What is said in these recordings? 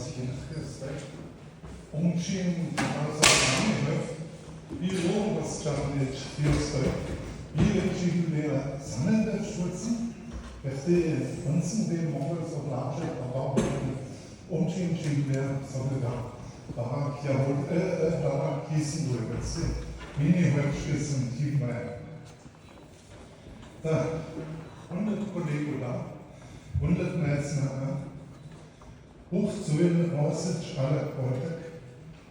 Vasilichkestek, Omčin Nazaranijev, bilo Vasčarnič Fiostek, Bilecikudera Sanenderschulzen, Beste Unsen Moggels of Large about Omčin Chigudera Soledad, Barak Yahud, Barak Kiesenbrügels, Mini-Höpschkissen, Tiefmeier. Da 100 Kollegen da, 100 Meister, Hochzöhne, Aussitsch, alle Kortek,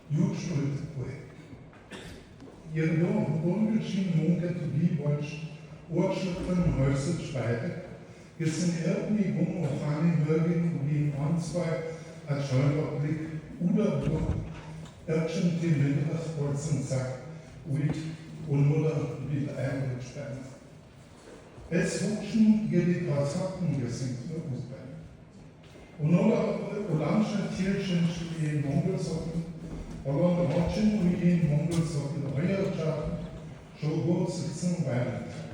Jutschuld, Ihr Lohn, ungeschieden Munket, wie Wolsch, Urschlüpfen, Häusitsch, beide, gessen irgendwie Wung, Ochani, Mörgin, wieOnswei, als Scheuerblick, Uderburg, Irrchen, die Mindrach, Bolzen, Zack, Uit, Unmutter, wie Einrichtstein. Es wuchsen ihr die Quadraten gesinkt, Usbein. Und Olange Tierchen in Mongolsocken, Oland Rotschen und in Mongolsocken, Euerscharten, Schogo sitzen Weihnachten.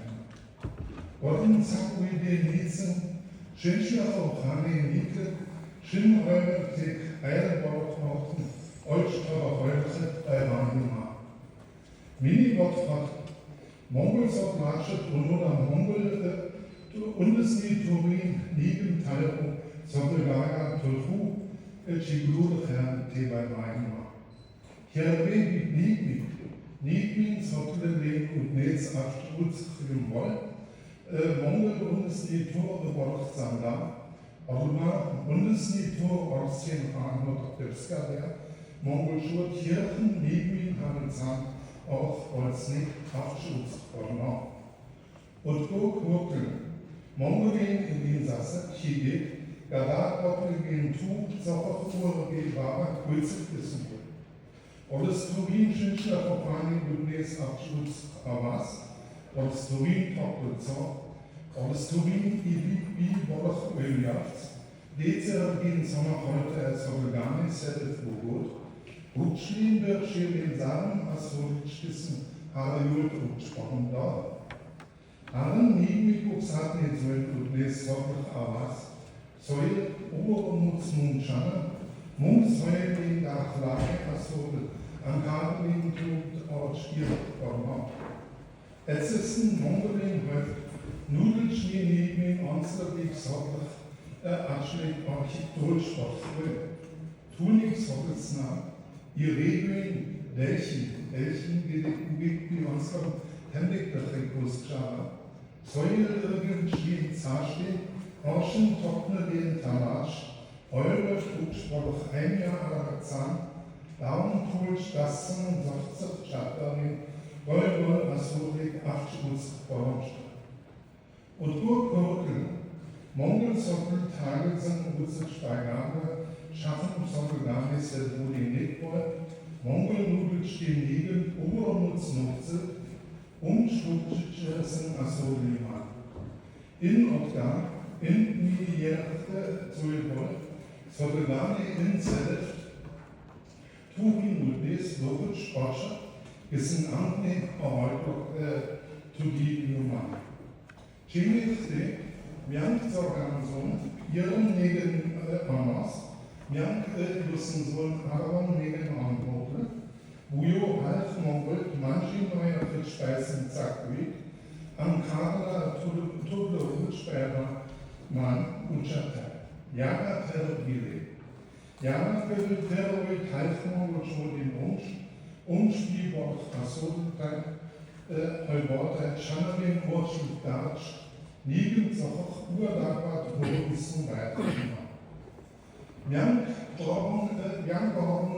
Otten Zack wie die Nietzen, Schinschlach auch Hani Nicke, Schinnräuber, Tick, Eilenbauknoten, Olstrauer Holze, bei Wahima. Mini-Wortfahrt, Mongolsock Latschet und Mongol, und es nie Turin, Nigen, Talro, Sottelager, Tulfu, Chiglude, Tebei Wahima. Hier Niedwin, Sottele, und Netz, Abstruz, Woll, Mongol, und es nie Tore, Woloch, Sanda, Orma, und es nie Tore, Orstien, Arnot, Debskader, Mongol, Schur, Kirchen, Niedwin, Handelsan, auch Olsnik, Abstruz, Orma. Und Gurkel, Mongolien in den Sasse, Chigek, Gadat gegen Tu, Zauberfuhr gegen Baba, Kulzig ist wohl. Und das Turin Schinschler Kopani, Budnes Abschluss Amas, und das Turin Topelzor, und das Turin Ibi, Woloch Öljaft, Dezer gegen Sommer heute als Organe, Sedef Bogot, Rutschlin, Birschir, den Samen, Assolitschkissen, Harajult und Spockendorf. Allen Niedmikos hatten den Söhnen Budnes Topel Amas, Säule, Obermuts Mundschanne, Mundsäule gegen Dachlage, Assole, an Kabelin tut Ort Stier, Orma. Es ist ein Mongolin Höft, Nudelschnee neben Onsleweg, Sottach, Atschlik, Orchidolsport, Tunik, Sottelsnah, ihr Regeln, Delchen, Gedekubik, wie Onslaw, Hemdig, der Trikoskschala, Säule, Irgen, Zarsteh, Orschen, Trockner, den Talasch, Eure, Flugspruch, ein Jahr aller Zahn, Daumentool, Stassen, Sofzer, Schatterin, Rollroll, Assolik, Achtschutz, Bornstadt. Und Burgurkel, Mongolsockel, Tagelsen, Utze, Steigare, Schaffen, Sockelgame, Sedrudi, Nekbol, Mongolnudel, stehen liegen, Obermutz, Nutze, Umschutschen, Assolima. In und gar, in Milliarde Zulbol, Sotelani in Zelef, Turin Udnes, Logisch, Forscher, Gissen Anne, Oralblock, Tudi Numan. Chimiste, Miank Zorganson, Ihren Negen Amas, Miank Lussensohn, Aron Negen Anbrote, Bujo Half Mongol, Manji Neuer Fischspeisen Zakui, Ankara Tudle Rutschberger, Man Uchata, Jana Terrorgile, Jana Terrorgile, Halfmongol schon den Umspielwort Assoltag, Heuborte, Schannerin, Ortschul Darsch, Nigen, Zoch, Urlagbat, Horizon weiter. Miank Gorgon,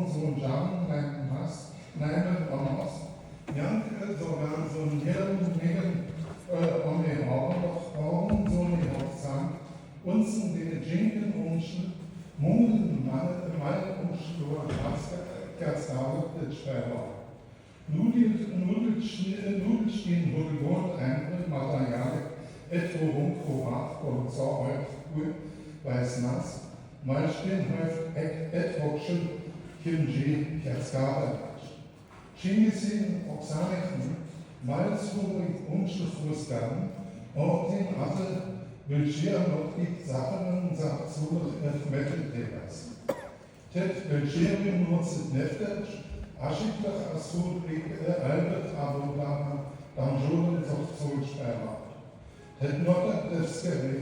Sohn Jan, Nein Mas, Nein Amos, Miank Sorgan, Sohn Jern, Negen, Ome Horn, Sohn Hochzahn, Unzen, den Jinken, Unschen, Mungen, Mal und Stur, Kerzau, Schreiber. Nudelstehen, Hudelwort, Einzel, Material, etwa Rumkroach, Polizor, Euch, Weiß-Nass, Malstehen, Häuf, Etwockschen, Kimji, Kerzgade, Chingisin, Oxanichen, Malzhurig, Umschlussfußgaben, Ortin, Atte, Wilschir, Notgit, Sachen, Sachzulach, Metteltebers. Tet Belgerium nutzt Neftet, Aschiklich Asur, Albert Adolana, Damjonen Solsperma. Tet Notat Devskeri,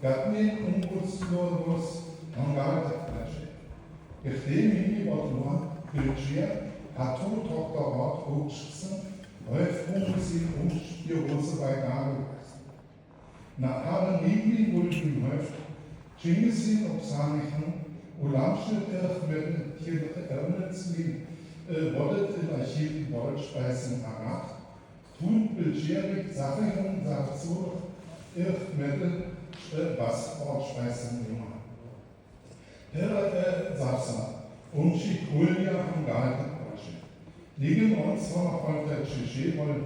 Gatnin Unguslorus, Angalta Flasche. Gechtemi Bodlua, Belgier, Hatu Doktorat Hochschützen, Häufungsi und die Rose bei Gabel. Nach Haaren Liebling Wulden Häuft, Chingisin Obsanichen, Ulamschnitt mit Kirche Ernelsli, Wollet in Archiv Deutschspeisen Arat, Tun Belgierik Sachigen Sachzur, Irchmittel, was Ortsspeisen Nummer. Der Sachsa, Kulja am Galtenbrasche. Liegen uns von der Tschechie, weil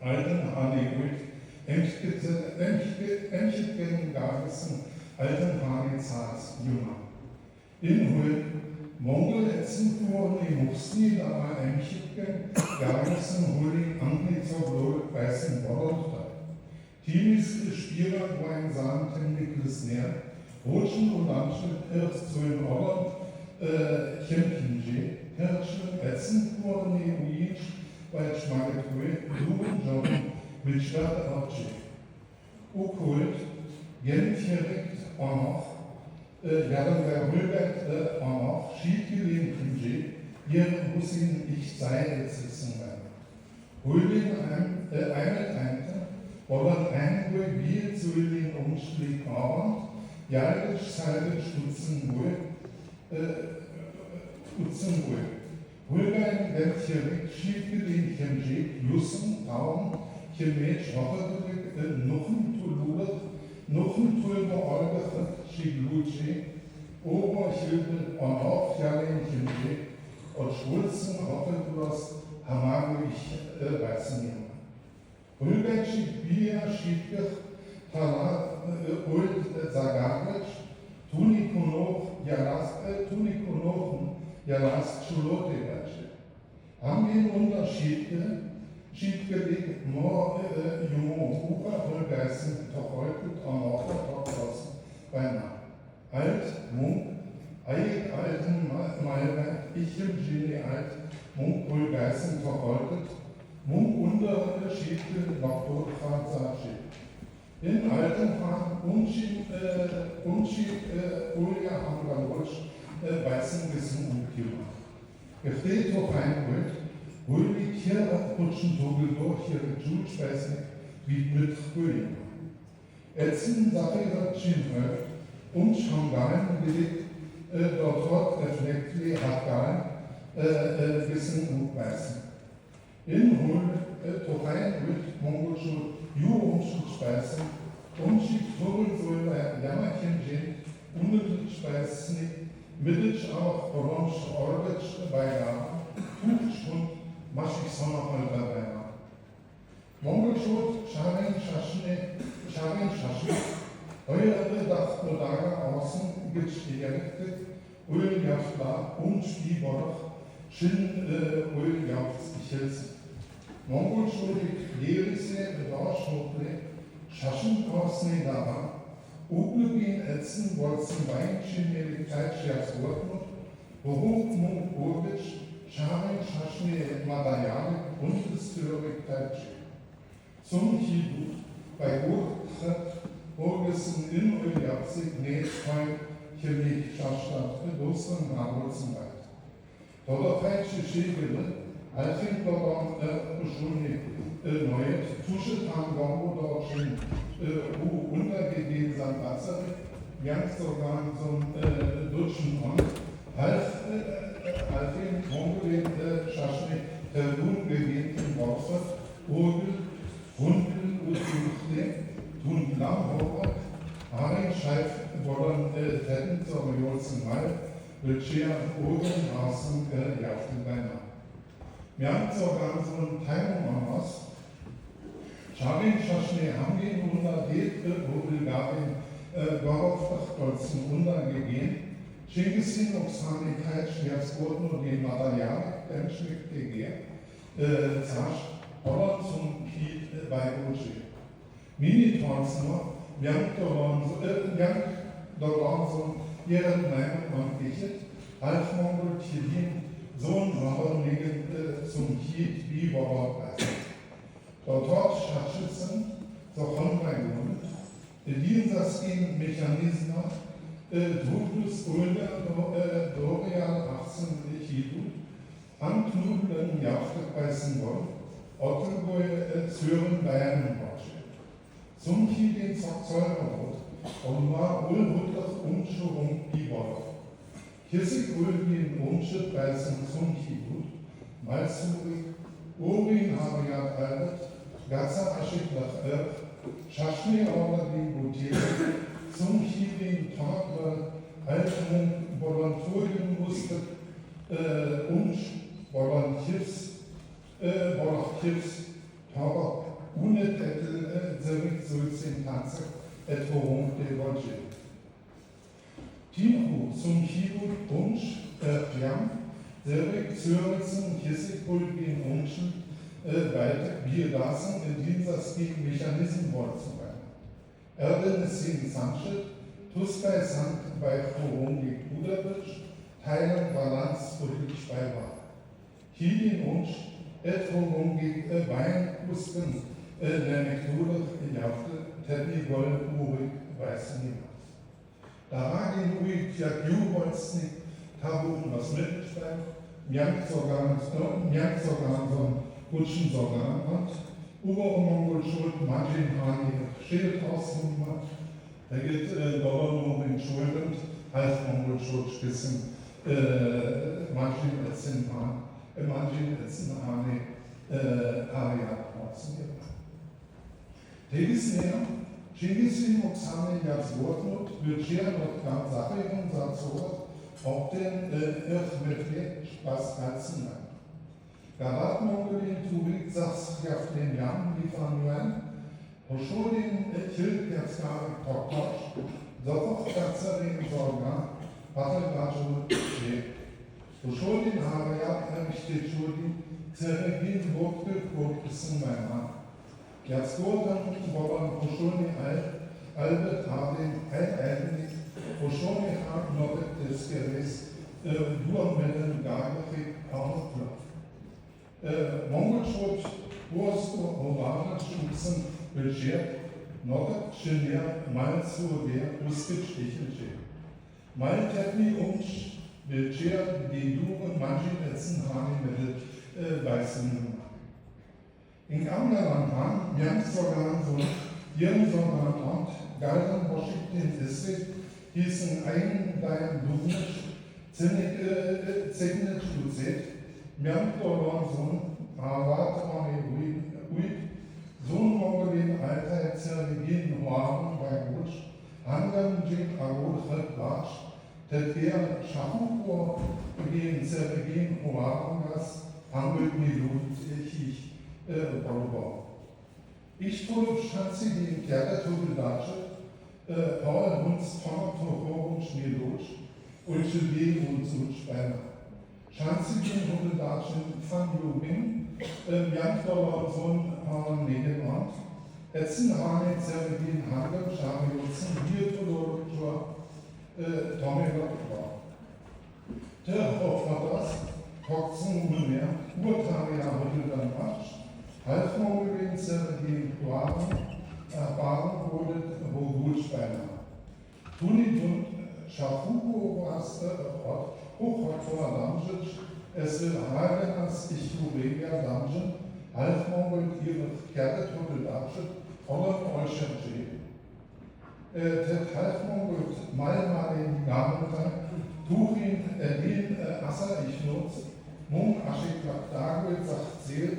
alten Hanewig, Emchitgen Gargesen, alten Hanezars Jünger. In Hul, Mongol Etzen fuhren die Muxni, da Emchitgen Gargesen, Huli, Anglizoblo, Weißen Borolta. Timis Spieler, Wein, Sahn, Niklas näher, Rutschen und Landschritt, erst zu den Orland, Chemkinje, Herrschen, Etzen fuhren die Uic, weil Schmagetue, Blumen, Joggen, mit Stadt Archie. Okkult, Genferekt, Ornoch, Jadon der Röbert, Ornoch, Schiedgelegen, Kinje, Ihren Hussin, ich sei jetzt sitzen werden. Hulden Einheiteinte, oder Einwohl, wie zu den Umstieg Arbeit, Jahre, Seite, Stutzenwohl, Hulbein, Genferekt, Schiedgelegen, Kinje, Jussen, Traum, Chemet, Schwacherik, Nuchen, Tululet, Nuchen, Tulbe, Olgachet, Schigluce, Oberchilde, Onoch, Jalin, Chimje, und Schulzen, Rottelglas, Hamagwich, Weißenjungen. Rügen, Schigbia, Schiedgich, Talat, Ult, Zagaric, Tunikonochen, Jalast, Schulotewetsche. Haben wir einen Unterschied? Schiedgelegt, Mor, Jumon, Uber, Holgeißen, Tochholtet, Anorta, Tochlossen, beinahe. Alt, Munk, Eig, Alten, Malwerk, Ichem, Genie, Alt, Munk, Holgeißen, Tochholtet, Munk, Unter, Schiedgel, Doktor, Fazachi. In Altenhahn, Unschied, Ulja, Hamgalwursch, Weißenwissen und Kima. Gefreht hoch Einbrück, Hulwig hier rutschen Togel durch ihre Julspeisen wie mit Frühling. Etzen Sache Chinhöf und Schangalen gelegt, dort reflektli Hagal, Wissen und Weißen. In Hul, Torein mit Mongolschul, Jurumschulspeisen, Umschied Vogelsäule, Jammerchen Gin, Unmitelspeisen, Mittels auch Orange, Orbitsch, Beigaben, Tuchschund, Maschig Sommerhol dabei war. Mongolschot, Scharin, Schaschne, eure Dachmodaga außen, Gitschdirekte, Öljaftla, Umspieborch, Schinn, Öljafts, Ichels. Mongolschotik, Lerise, Dorschhotle, Schaschen, Korsne, Dava, Uglugin, Etzen, Wolzen, Weinchen, Melikkeit, Scherzwortmut, Hochmut, Urwitsch, Scharin, Schaschne, Madayane und Historikkeit. Zum Chibu, bei Urtret, Urgesen, in Öljapsig, Nähfein, Chemik, Schastadt, Dostern, Harolzenwald. Dodderpeitsche Schägele, Alfing, Dodder, Schulne, Neue, Tuschetan, Gombo, Dorschen, Untergegeben, St. Lazarek, Jansorgan, zum Dutschen Hond, Alfing, Mongolin, Schaschne, Ungegeben, Worfert, Urgel, Hundel, Utuchte, Tundlam, Horror, Haring, Scheif, Wollern, Tetten, Zorjolzen, Wald, Bildschirm, Urgeln, Hasen, Jaften, Beinahe. Wir haben sogar so eine Teilung aus. Scharin, Schaschne, Hamgin, Geht, Bulgarien, Gorov, untergegeben. Chingisin, Oxanigkeit, Schmerzgurten und den Material, Denschmick, TG, Zasch, Holland zum Kiet bei Uchi. Mini-Tonsner, Jank, Doronson, Ihren Meinung und Gichet, half Mongol Tjedin Sohn Waronegen zum Hiet wie Waronpreis. Dort Schatschützen, so Honbeigun, Dienstagin Mechanismen, Drutus Ulder Dorial 18 Hidu, Anknubeln Jafte bei Symbol, Ottelboy Züren Bayern Watsche. Zum Hiedin Zollrot, und war Ulrudach Umschurung Bibor. Hissig Ulgin Umschut bei zum Hidu, Malsurig, Urin Hariat Albert, Gaza Aschik nach Schaschni Orladi Butir, zum Hiedin Tagler, Alten Volonturien musste, Volontiers, Tabak, Unettel, Zerrik, Sulzin, Tanzer, Etworum, de Volge. Timhu, zum Hibut, Unsch, Jam, Zerrik, Zöritzen, Hissig, Bulgin, Unschen, weiter, wir lassen in Dienstag gegen Mechanismen vorzubereiten. Erdenessin Sanschet, Tuskei Sankt bei Chorungi Budapest, Thailand Balance politisch beiwahr. Hidin Unsch, Chorungi Wein, Kusken, der Methode, Jafte, Tepi, Gold, Urik, weiß niemand. Daragin Uik, Jakju, Wolznik, Tabu, was mitbeschreibt, Mjank-Sorgan, Kutschen Sorgan und Ober-Mongol Schuld, Majin Hani, Schild ausgemacht, da geht Dollar nur in Schulden, Halb-Mongol Schuld, Spissen, Majin Etzen Hani, Ariat ausgemacht. Tegisnea, Chingisin Oksane Yazwortmut, Virgian und Gamsachion Sazor, ob den Irrmittel Spaß Alzen lang. Garat-Mongolien Turik Sachs Jaften Yam Lifanuan, Hoschodin Chil Yatzari Toktosh, Sofoch Katzarin Sorga, Batalbaju She, Hoschodin Harayat Errichtetschudin, Zeregin Wurkel Kurkisen Meiman, Yatzgurdan Woban Hoschodin Albert Hardin Eigenig, Hoschodin Hard Nobet des Geres, Durmellen Gargerik Arnold. Mongolschuld, Wurst, Orana, Schuzen, Budget, Nogat, Genier, Malzu, der, Uskit, Stichelche. Maltepi, Umsch, Budget, die Dure, Manjin, Etzen, Hani, Mittel, Weißen. In Gamgalan, Han, Mjank-Sorgan, so, Jem-Sorgan, und Galdan, Washington, Isrik, hießen ein, dein Dunisch, Zegnet, Luzet, Mjank-Dolon, Sohn, Harat, Uik, Sohn Mongolien, Alter, Zergin, Hoaren, bei Gutsch, Hangan, Jik, Agol, Batsch, Tetger, Schachupur, gegen Zergin, Hoarengas, Angel, Milut, Chich, Bolbau. Ich tue Schanze gegen Theatertugel Datsche, Paul, Hunds, Tomato, Schmierlutsch, Ulcheli und Sutschbeiner. Schanze gegen Hundedatschen, Van Jubing, Mjank-Dolon, Sohn, Paul, Negeland, Etzen, Hane, Zergin, Hangel, Schamiutzen, Biotolor, Tommy Lockbar. Terhoff war das, Hoxen, Ulmer, Urtaria, Hütteldan, Matsch, Halbmongolien, Zergin, Huaren, Baren, Hodet, Hogulschbeiner. Tunitun, Schafuko, was Ort, Hochhottor, Damjic, es will Hagenas, Ichuregia, Damjin, Halbmongol, ihre Kertethuddel, Damjic, Oller, Olschenje. Tet Halbmongol, Malmalin, Gamentan, Turin, Erlin, Assa, Ichnutz, Mung, Aschik, Dagel, Sachzeel,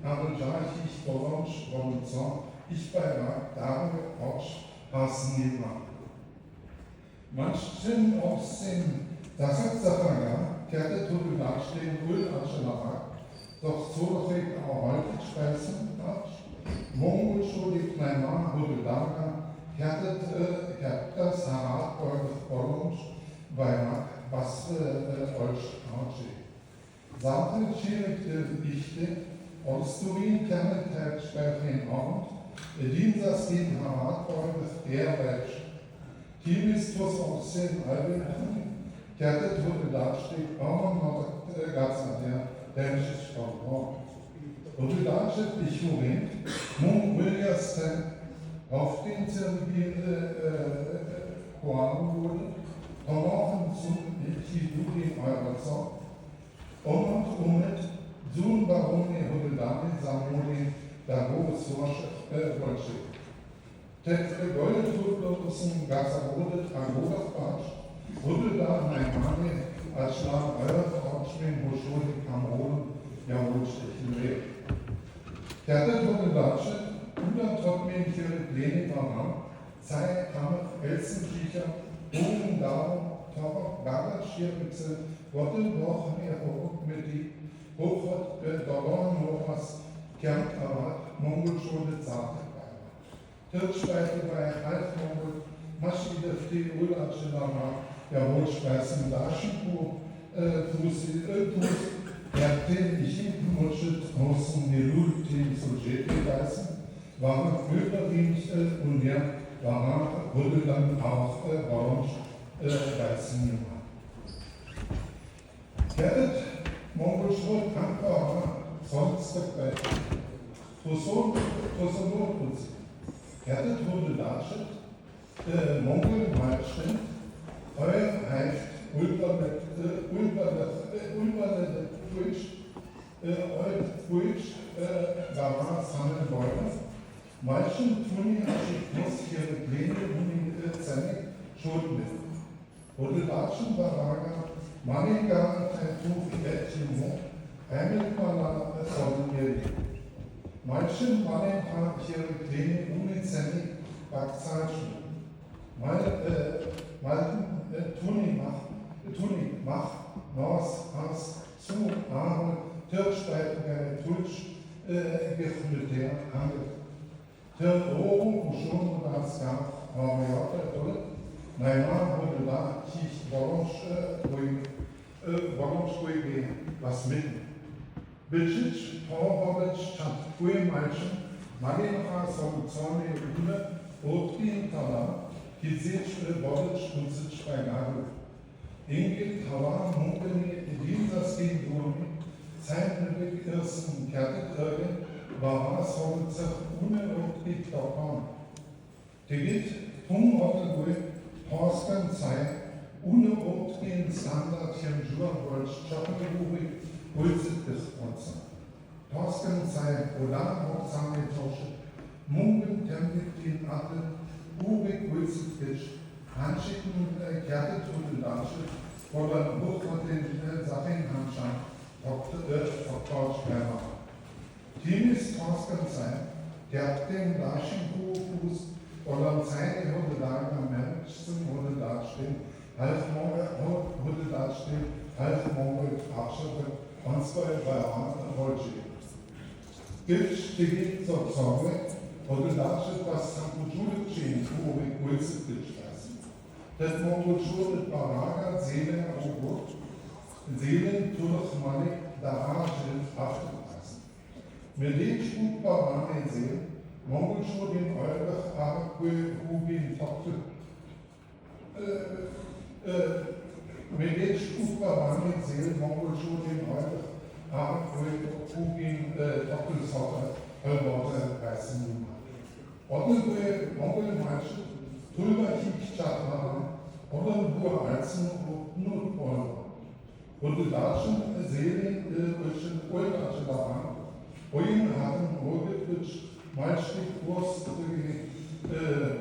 Ameljarchich, Bolonsch, Rolzon, Ich bei Dagel, Otsch, Hasenjema. Manchen aus dem Dassatzafanga, Kertethuddel, Darstehen, Ull, Aschelachak, doch so trägt auch häufig Speisen, Mongol, Schuldig, Kleinmann, Huddel-Daga, Kertet Harat, Bolonsch, Weimak, Basre, Olsch, Archie. Saate, Schierig, Dichte, Osturin, Kernet, Sperrin, Ort, Dienstag, Harat, der Welsch. Timis, Tuss, Aussehen, Albert, Kertet, Huddel, Darstehen, Budget ich Mung Williams auf den Koalen wurde, Tomaten zum Chiduri Eurazon, und Zun Baroni Hudedani Samoni Dago Wolsche. Tetre Goldfluglosen Gasarode Agodas Batsch, Hudeda Naimani als Schlag Eurazon Hoschuli Kamerun Jawohlstechen Reh. Der Hudedasche Uda Totmin für Pläne Waran, Zei Kammer Elsenviecher, Bogen Darum, Tabak, Gaga Schirwitze, Worte Wochen Hoch mit die Hochwort Doron Hochas, Kernkarat, Mongolschule Zarte Türkschweite bei Altmongol, Maschide Fri Ulatsche Lama, Jawohlspeisen Daschenko, Tusi, den ich Muschet Hosen Nelultin Sujeti weißen, waren überwiegend und ja, wurde dann auch orange weißen gemacht. Gerrit Mongolschule Ankara sonst dabei. Tosoloputz. Gerrit wurde dargestellt, Mongol Malstein, euer heißt Ulberle Twitch, Dama Samen Bäume, Malchen Tuni Aschikos ihre Pläne und Zenig Schulden. Wurde Latschen Baraga, Maniga Tattoo Bettimo, Heimelpala Solmiri. Malchen Maniga ihre Pläne und Zenig Bakzatschen. Malten Tuni Mach, Nors, As, Zu, Ahol, Türkschweite, Tulsch, Militär, Handel. Terror, schon das gab, Mariota, oder? Neymar wurde da, ich Wolonsch, was mitten. Bicic, Torbovic, Chatpuim, Malchen, Malinra, Soluzone, Üne, Otrin, Tala, Kizic, Bodic, Kuzic, bei Gabel. Ingrid, Tala, Munkeni, Edinsas, Gindurmi, Zeitnötig, Irsen, Kertetrögen, war es heute ohne Rückblick davon. Die geht Tungottelgui, Horskan sei, ohne Rückblick Standard hier Jurwolsch, Schapperubi, Hulzit bis Otza. Horskan sei, Ola, Hochsame Tosche, Mungen, Tempelin, Atte, Urik, Hulzit bis, Handschicken, Kertet und Lasche, oder Hochgott den Sachen-Handschan, Vertausch, Werner. Timis Toskan sein, der den Daschenkuhfuß oder seine Hodelager Menschen wurde dastehen, wurde dastehen, halb Mongol Abschritte, und zwei Bayern Holschi. Gilt steht zur Sorge, wurde dastehen, dass Sankujule Chen, Uri, Ulze, Ditschweisen. Das Mongolschule Baraga, Seelen, Robot, Seelen, Turchmanik, Darajil, Afterpreisen. Mir den Spukbar an den See, Mongolschule den Eurech, Arabque, Rubin, Tokte. Mir den Spukbar an den See, Mongolschule den Eurech, Arabque, Rubin, Tokte, Sotter, Hölborte, Weißen Nummer. Ottelque, Mongolmeische, Tulba, Kikchatman, oder nur Alzen und nur Euro. Und die Latschen, Seelen, Rischen, Uldatsche daran, Oyen haben Rogetwitsch, Malstück, Wurst,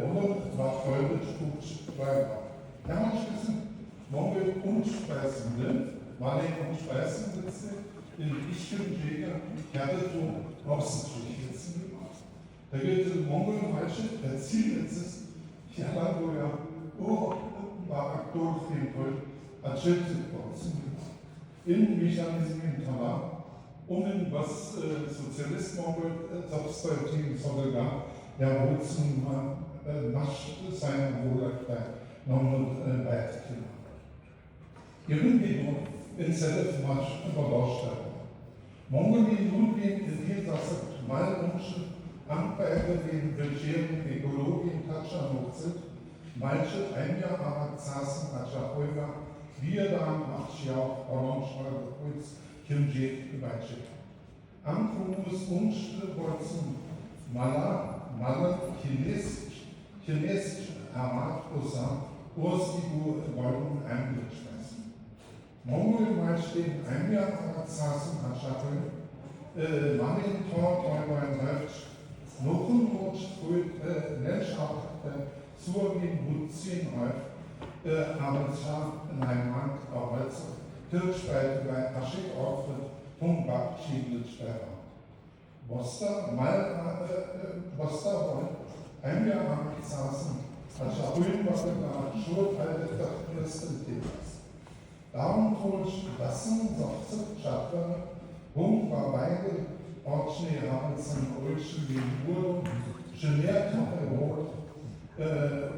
Rommel, war Feulwitsch, Kutsch, Weiber. Hermannspitzen, Mongol und Speisen, Marlin und Speisen sitzen, in Ichtenjäger, Kertetum, Hopsenstrichwitzen gemacht. Da gilt es Mongol, Malstück, der Zielwitzes, Chialangoya, war aktuell den Volk, als Schildwitz gemacht. In Mechanismen Talar, was Sozialisten Substituten sogar ja Wurzeln macht seine Wohlheit noch weitergehen. Irgendwie in Self Marsch überdauert. Mongolien nun in Hilsasse Malwünsche, Anbeibe den Budgeten, Ökologien, Tatscha, Nutze, manche ein Jahr Arazassen, Achahoiga, wir da Machschau, Orange, Holz, Kimjet, Gewaltschick. Ankumus Umstürzen, Maler, Chinesisch, Amat, Osa, Ursibu, Wolken, Einblicksmessen. Mongol meisten Einjahr saßen Aschafel, Manin Tor, Teubein Recht, Nochenrutsch, Landschaft, Surgin, Hutzin, Arbeitschaft, Neimann, Arbeits, Türkspeilte bei Aschik auftritt, Humbach, Schiedelsperrer. Boster, Boster, Einjahr saßen, Aschafel, was der Schulteile der ersten Thebas. Darum trug Lassen, Sochze, Schaffner, war beide Ortschnee, Rabensen, Ulschen, Uhr, Genert, Rot,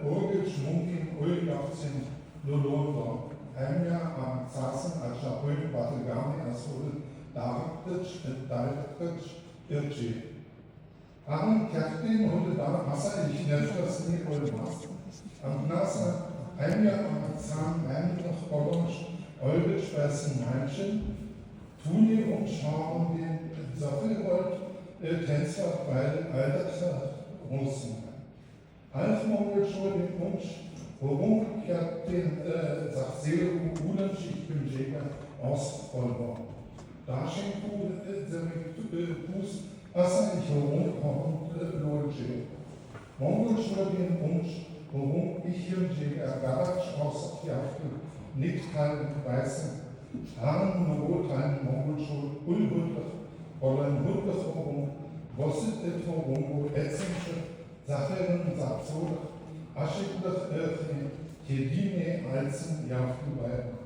Urgel, Schmunkin, Ulgafzin, Lolondor, Heimja, am Zassen, als Schapöl, Battlegami, Asol, Daritsch, Daltritsch, Irci. Aaron Kertin holte da Wasser, ich nenne das nie Ulmas. Am Nasa, Heimja, am Zahn, Männlich, Orange, Olbisch, Weißen, Meinchen, Tuni und Schauen den Saffelgold, Tänzer, weil Alter Russen. Alfmongel schon den Wunsch, worum kehrt den Sachsele Ulenschicht im Jäger Ostvollbau. Da schenkt Fuß, Wasser ich worum und Lolche. Mongel schon den Wunsch, worum ich im Jäger Galatsch aus Jafte nicht halten weißen. Haaren, Rotheim, Mongolschul, Ulhundlich, Rollen, Hundesforum, Bosset, Etforum, Etzinsche, Sacherin, Sapsodach, Aschiklich, Irchen, Kedine, Alzen, Jaftenweiden.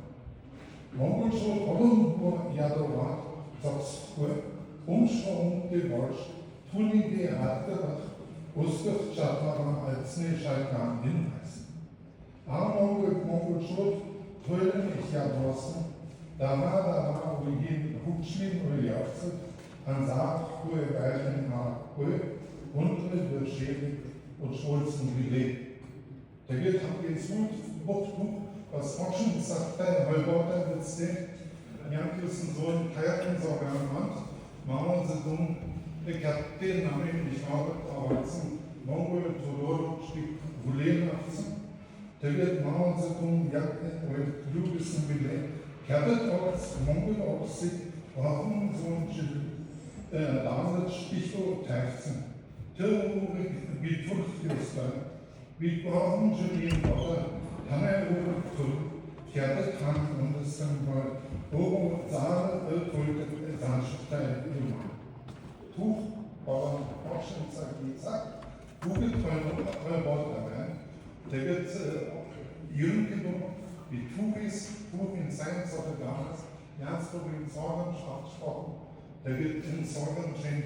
Mongolschul, Ollenburg, Jadorat, Sopskur, Umschwung, Gewolsch, Tunide, Harterach, Uskirch, Chatara, Alzne, Schalkan, Hinweisen. Mongolschul, Tröden, ich Jadrossen, da war, wo jeden Hutschlin oder Jafze, an Saat, Ruhe, Weichen, Ruhe, Untere, wird schädig und Schulzen gelegt. Der wird haben jetzt Buch, was Oschen sagt, weil Worte wird es nicht, Jankiusen so ein Kreatin sogar am Hand, Mauern sie dumm, ich hab den Namen nicht arbeiten, Mongol, Todoro, Stieg, Gulen, der wird Mauern sie dumm, Jagd, und Klugessen gelegt. Kerret aus Mongol aus sich, warum so ein Laset Sticho Terzen, Tirrurig wie Tuchtjusler, wie warum Julien Otter, Hannerurig Kerret kann und es dann mal, Bobo, Saale, Tulke, Sandstein, Tuch, Bauern, Forschung, Zack, Google, Wort erwähnt, der wird Jürgen wie Turis, in Science of the Dance, Ernst in Sorgenschaft gesprochen, der wird in Sorgenschein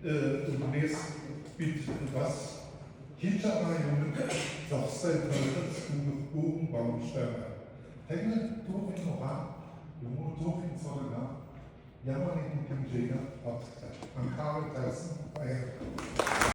lest, was Hinterreihen, doch seit heute Buchen, Baumsterne. Hänge, Tuch in Oran, Junge, Tuch in Sorgen, Jammer in dem Jäger, an Karl Tyson, bei